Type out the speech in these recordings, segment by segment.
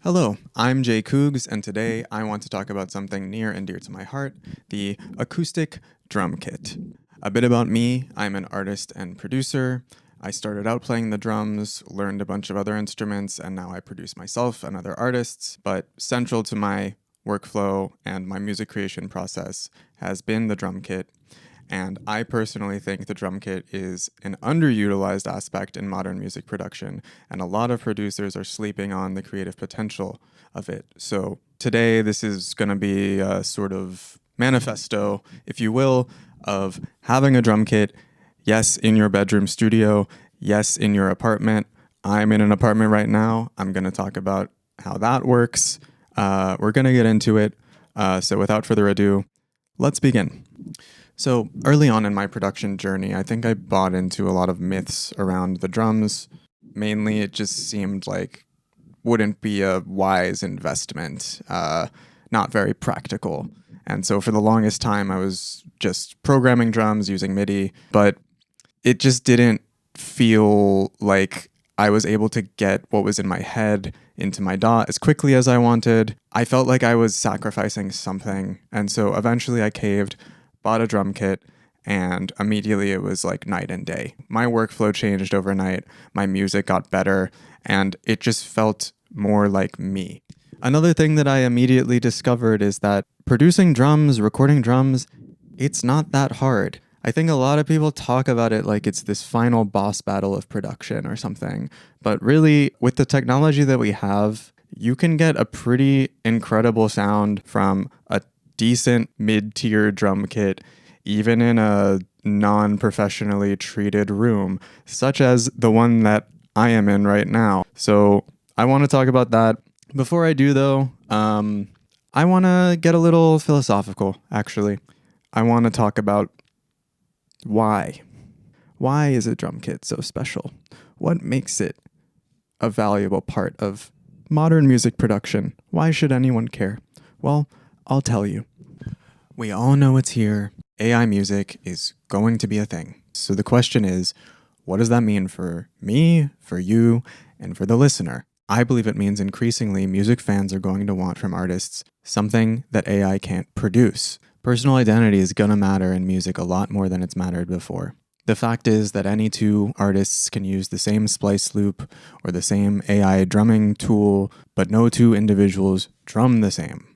Hello, I'm Jay Coogs, and today I want to talk about something near and dear to my heart, the acoustic drum kit. A bit about me: I'm an artist and producer. I started out playing the drums, learned a bunch of other instruments, and now I produce myself and other artists. But central to my workflow and my music creation process has been the drum kit. And I personally think the drum kit is an underutilized aspect in modern music production, and a lot of producers are sleeping on the creative potential of it. So today, this is going to be a sort of manifesto, if you will, of having a drum kit, yes, in your bedroom studio, yes, in your apartment. I'm in an apartment right now. I'm going to talk about how that works. We're going to get into it. So without further ado, let's begin. So early on in my production journey, I think I bought into a lot of myths around the drums. Mainly, it just seemed like wouldn't be a wise investment, not very practical. And so for the longest time, I was just programming drums using MIDI, but it just didn't feel like I was able to get what was in my head into my DAW as quickly as I wanted. I felt like I was sacrificing something. And so eventually I caved, bought a drum kit, and immediately it was like night and day. My workflow changed overnight, my music got better, and it just felt more like me. Another thing that I immediately discovered is that producing drums, recording drums, it's not that hard. I think a lot of people talk about it like it's this final boss battle of production or something, but really, with the technology that we have, you can get a pretty incredible sound from a decent mid-tier drum kit, even in a non-professionally treated room, such as the one that I am in right now. So I want to talk about that. Before I do, though, I want to get a little philosophical, actually. I want to talk about why. Why is a drum kit so special? What makes it a valuable part of modern music production? Why should anyone care? Well, I'll tell you. We all know it's here. AI music is going to be a thing. So the question is, what does that mean for me, for you, and for the listener? I believe it means increasingly music fans are going to want from artists something that AI can't produce. Personal identity is going to matter in music a lot more than it's mattered before. The fact is that any two artists can use the same splice loop or the same AI drumming tool, but no two individuals drum the same.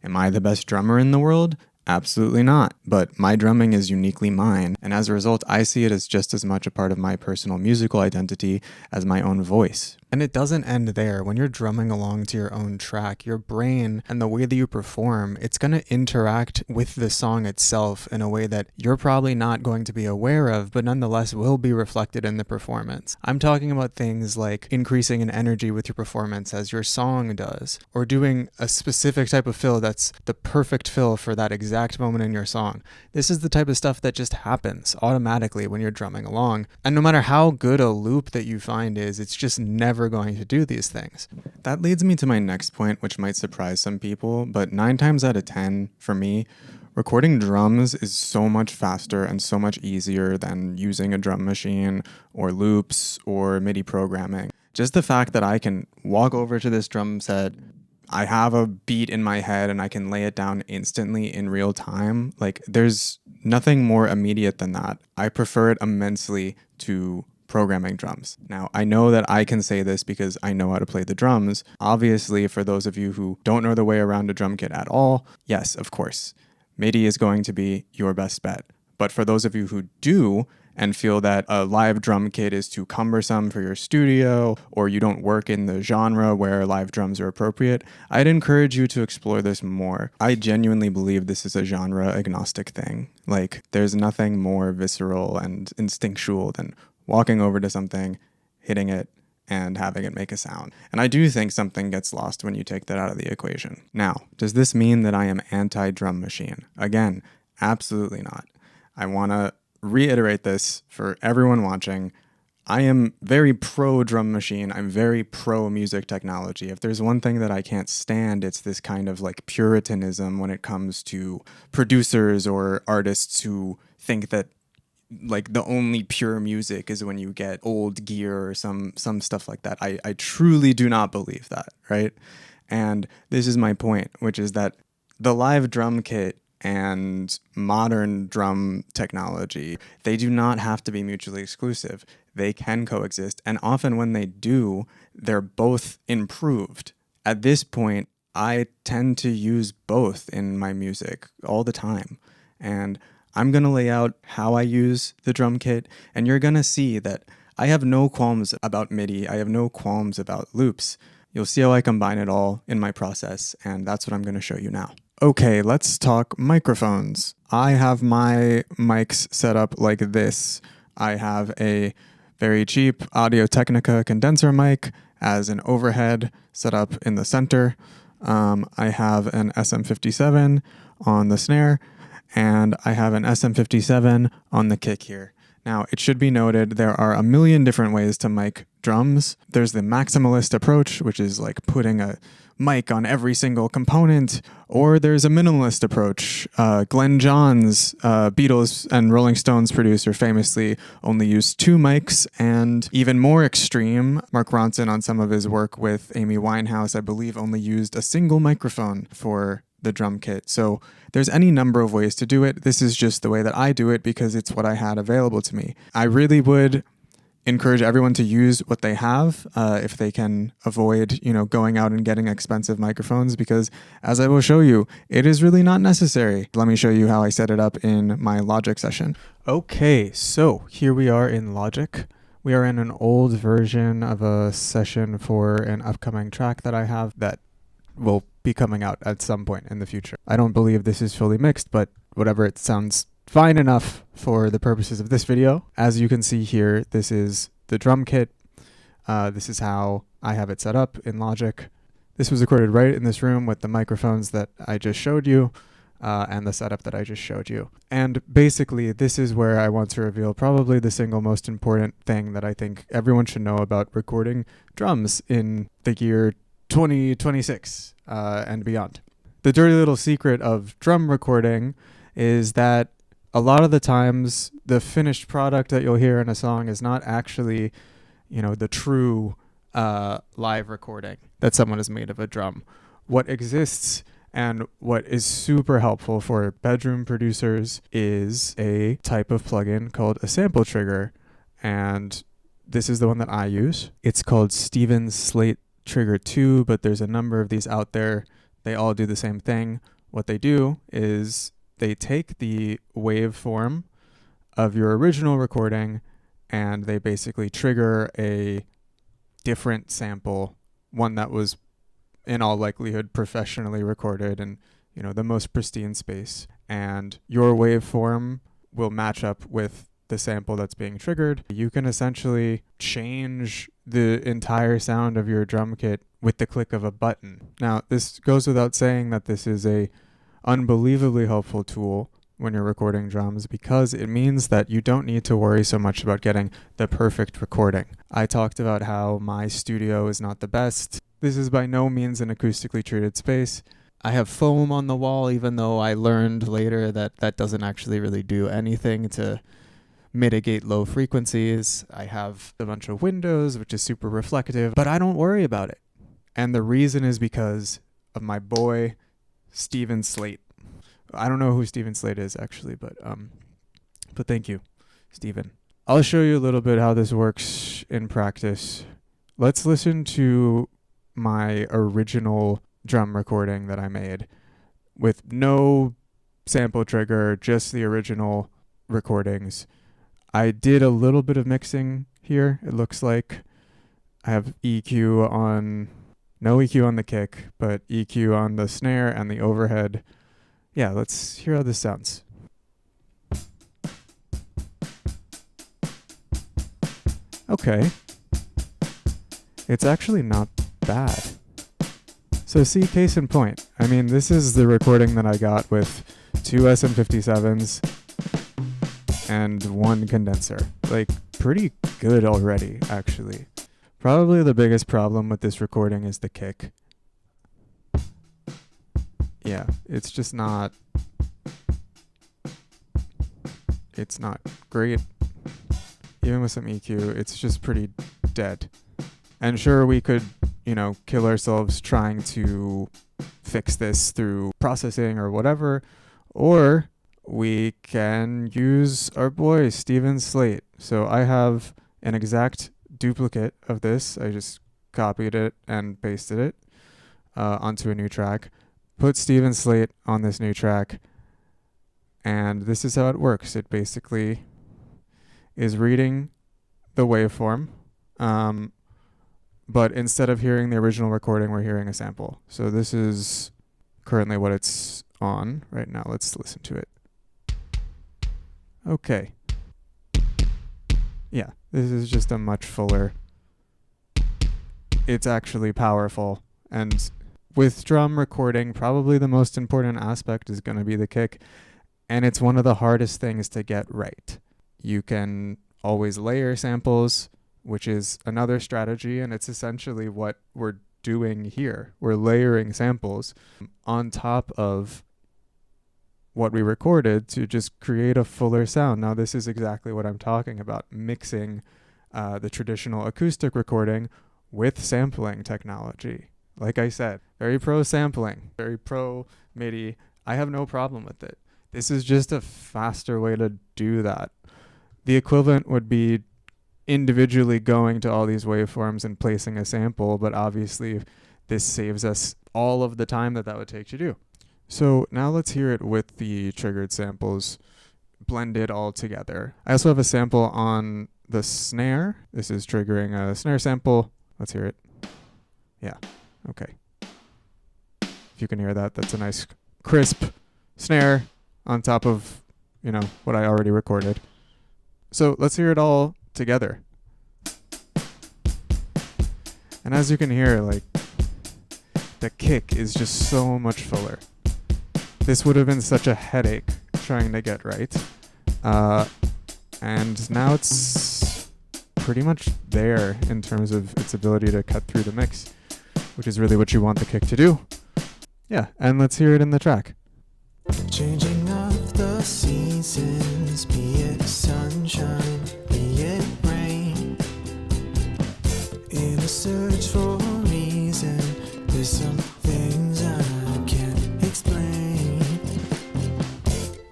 Am I the best drummer in the world? Absolutely not, but my drumming is uniquely mine, and as a result, I see it as just as much a part of my personal musical identity as my own voice. And it doesn't end there. When you're drumming along to your own track, your brain and the way that you perform, it's going to interact with the song itself in a way that you're probably not going to be aware of, but nonetheless will be reflected in the performance. I'm talking about things like increasing in energy with your performance as your song does, or doing a specific type of fill that's the perfect fill for that exact moment in your song. This is the type of stuff that just happens automatically when you're drumming along. And no matter how good a loop that you find is, it's just never going to do these things. That leads me to my next point, which might surprise some people, but 9 times out of 10, for me, recording drums is so much faster and so much easier than using a drum machine or loops or MIDI programming. Just the fact that I can walk over to this drum set, I have a beat in my head and I can lay it down instantly in real time. Like, there's nothing more immediate than that. I prefer it immensely to programming drums. Now, I know that I can say this because I know how to play the drums. Obviously, for those of you who don't know the way around a drum kit at all, yes, of course, MIDI is going to be your best bet. But for those of you who do and feel that a live drum kit is too cumbersome for your studio, or you don't work in the genre where live drums are appropriate, I'd encourage you to explore this more. I genuinely believe this is a genre agnostic thing. Like, there's nothing more visceral and instinctual than walking over to something, hitting it, and having it make a sound. And I do think something gets lost when you take that out of the equation. Now, does this mean that I am anti-drum machine? Again, absolutely not. I want to reiterate this for everyone watching. I am very pro drum machine. I'm very pro music technology. If there's one thing that I can't stand, it's this kind of like puritanism when it comes to producers or artists who think that like the only pure music is when you get old gear or some stuff like that. I truly do not believe that, right? And this is my point, which is that the live drum kit and modern drum technology, they do not have to be mutually exclusive. They can coexist. And often when they do, they're both improved. At this point, I tend to use both in my music all the time. And I'm going to lay out how I use the drum kit, and you're going to see that I have no qualms about MIDI. I have no qualms about loops. You'll see how I combine it all in my process, and that's what I'm going to show you now. Okay, let's talk microphones. I have my mics set up like this. I have a very cheap Audio-Technica condenser mic as an overhead set up in the center. I have an SM57 on the snare, and I have an SM57 on the kick here. Now, it should be noted there are a million different ways to mic drums. There's the maximalist approach, which is like putting a mic on every single component, or there's a minimalist approach. Glenn Johns, Beatles and Rolling Stones producer, famously only used 2 mics, and even more extreme, Mark Ronson on some of his work with Amy Winehouse, I believe, only used a single microphone for the drum kit. So there's any number of ways to do it. This is just the way that I do it because it's what I had available to me. I really would encourage everyone to use what they have if they can avoid, going out and getting expensive microphones, because as I will show you, it is really not necessary. Let me show you how I set it up in my Logic session. Okay, so here we are in Logic. We are in an old version of a session for an upcoming track that I have that will be coming out at some point in the future. I don't believe this is fully mixed, but whatever, it sounds fine enough for the purposes of this video. As you can see here, this is the drum kit. This is how I have it set up in Logic. This was recorded right in this room with the microphones that I just showed you and the setup that I just showed you. And basically, this is where I want to reveal probably the single most important thing that I think everyone should know about recording drums in the year 2026 and beyond. The dirty little secret of drum recording is that a lot of the times the finished product that you'll hear in a song is not actually, the true live recording that someone has made of a drum. What exists and what is super helpful for bedroom producers is a type of plugin called a sample trigger, and this is the one that I use. It's called Stevens Slate Trigger 2, but there's a number of these out there. They all do the same thing. What they do is they take the waveform of your original recording and they basically trigger a different sample, one that was in all likelihood professionally recorded in, the most pristine space. And your waveform will match up with the sample that's being triggered. You can essentially change the entire sound of your drum kit with the click of a button. Now, this goes without saying that this is a unbelievably helpful tool when you're recording drums, because it means that you don't need to worry so much about getting the perfect recording. I talked about how my studio is not the best. This is by no means an acoustically treated space. I have foam on the wall, even though I learned later that that doesn't actually really do anything to mitigate low frequencies. I have a bunch of windows, which is super reflective, but I don't worry about it. And the reason is because of my boy, Steven Slate. I don't know who Steven Slate is actually, but thank you, Steven. I'll show you a little bit how this works in practice. Let's listen to my original drum recording that I made with no sample trigger, just the original recordings. I did a little bit of mixing here. It looks like I have no EQ on the kick, but EQ on the snare and the overhead. Yeah, let's hear how this sounds. Okay. It's actually not bad. So see, case in point. I mean, this is the recording that I got with 2 SM57s and 1 condenser. Like, pretty good already, actually. Probably the biggest problem with this recording is the kick. Yeah, it's just not... It's not great. Even with some EQ, it's just pretty dead. And sure, we could kill ourselves trying to fix this through processing or whatever, or we can use our boy Steven Slate. So I have an exact duplicate of this. I just copied it and pasted it onto a new track, put Steven Slate on this new track, and this is how it works. It basically is reading the waveform, but instead of hearing the original recording, we're hearing a sample. So this is currently what it's on right now. Let's listen to it. Okay. Yeah, this is just a much fuller. It's actually powerful. And with drum recording, probably the most important aspect is going to be the kick. And it's one of the hardest things to get right. You can always layer samples, which is another strategy, and it's essentially what we're doing here. We're layering samples on top of what we recorded to just create a fuller sound. Now, this is exactly what I'm talking about, mixing the traditional acoustic recording with sampling technology. Like I said, very pro sampling, very pro MIDI. I have no problem with it. This is just a faster way to do that. The equivalent would be individually going to all these waveforms and placing a sample, but obviously this saves us all of the time that would take to do. So now let's hear it with the triggered samples blended all together. I also have a sample on the snare. This is triggering a snare sample. Let's hear it. Yeah, okay. If you can hear that, that's a nice crisp snare on top of, what I already recorded. So let's hear it all together. And as you can hear, the kick is just so much fuller. This would have been such a headache trying to get right. And now it's pretty much there in terms of its ability to cut through the mix, which is really what you want the kick to do. Yeah, and let's hear it in the track. Changing of the seasons, be it sunshine, be it rain. In a search for a reason, there's some things I can't explain.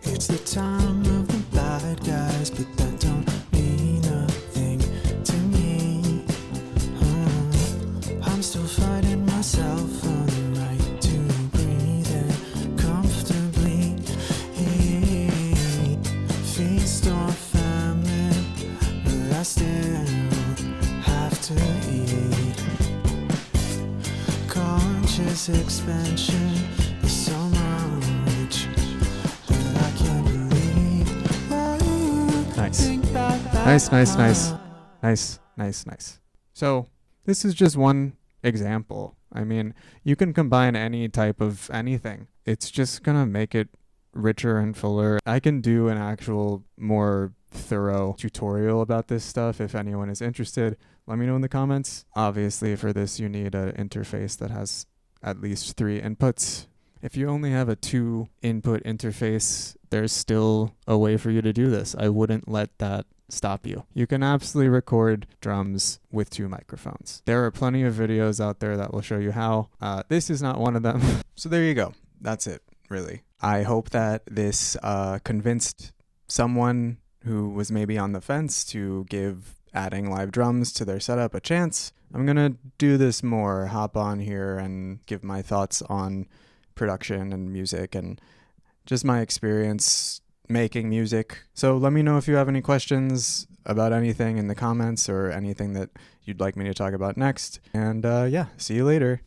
It's the time of the bad guys, but that don't mean a thing to me. I'm still fighting myself for the right to breathe in comfortably. Feast or famine, but I still have to eat. Conscious expansion is so much that I can't believe. Nice. So this is just one example. I mean, you can combine any type of anything. It's just gonna make it richer and fuller. I can do an actual more thorough tutorial about this stuff if anyone is interested. Let me know in the comments. Obviously, for this, you need an interface that has at least 3 inputs. If you only have a 2-input interface, there's still a way for you to do this. I wouldn't let that stop you. You can absolutely record drums with 2 microphones. There are plenty of videos out there that will show you how. This is not one of them. So there you go. That's it, really. I hope that this convinced someone who was maybe on the fence to give adding live drums to their setup a chance. I'm gonna do this more, hop on here and give my thoughts on production and music and just my experience making music. So let me know if you have any questions about anything in the comments or anything that you'd like me to talk about next. And yeah, see you later.